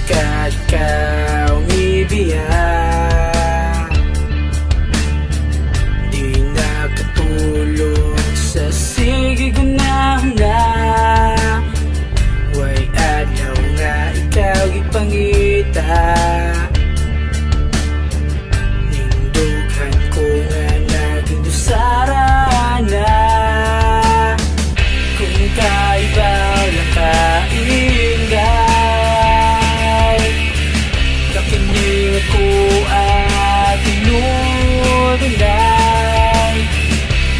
ikaw ibiyak. Di nakatulog sa sigig na way adlaw nga ikaw ipangita. Nindughan ko nga naging dusarana. Kung kaibaw lang kaingay, kakinig ako at tinudunay.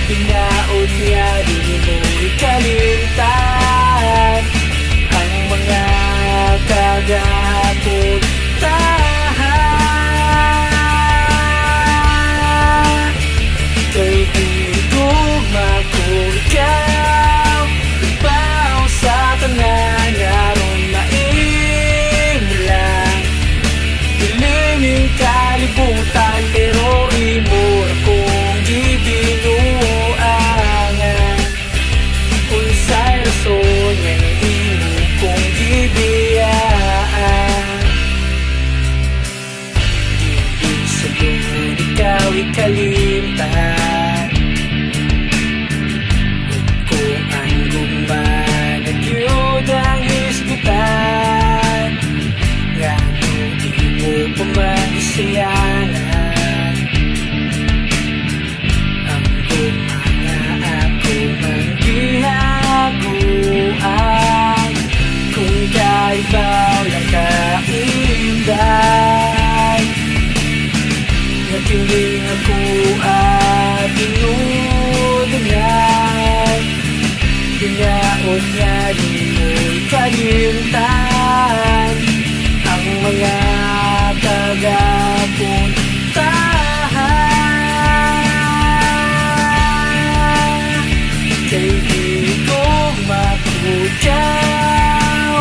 Pinaot niya din mo ikalimtan ang mga kagapuntahan. Kay higugma ko ikaw, ibaw sa tanan aron maimlang. Diliming kalibutan pero imor kong gibinuangan. Unsay rason nga imo kong gibiyaan. Di sa lungod ikaw ikalimtan. Kung ang gumban at yun ang isgutan, nga di mo pa maisiyanan. Ang gumanga ako mang ginaguan. Kung kaibaw lang kainday, nakiling ako at tinudunay. Dinaot niya di mo'y kalimtan ang mga tagapuntahan. Kay di ko makudyaw,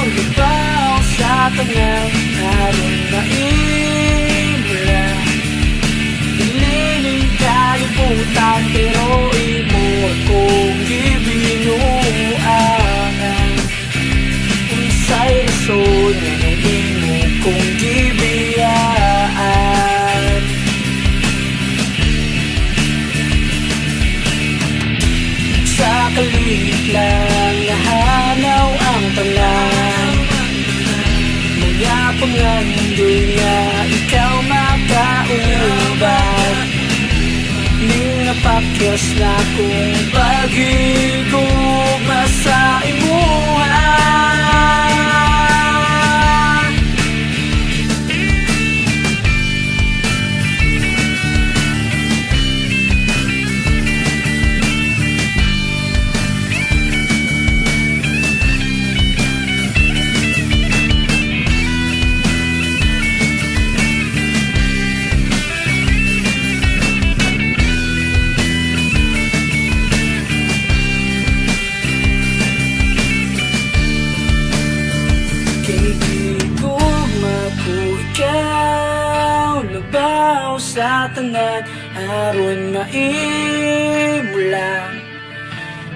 lubaw sa tangang aron maimula. Dililing kalibutan pero imor kong gibinuangan. Unsay rason nga imo kong gibiyaan. Sa kalit lang nahanaw ang tanan, mga pangandoy nga ikaw makauban. Ning napakyas na kong pag-igugma sa imuha. Lubaw sa tanan aron maimulang.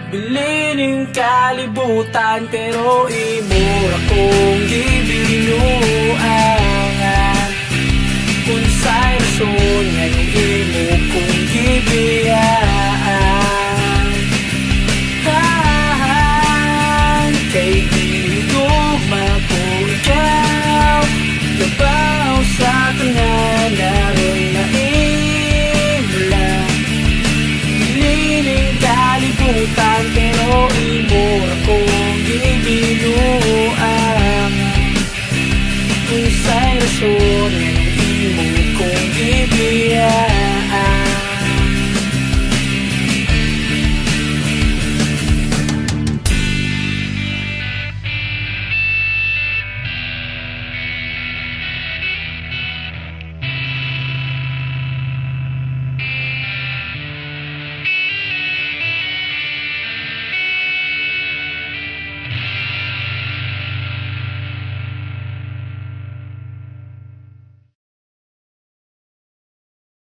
Bilining kalibutan pero imura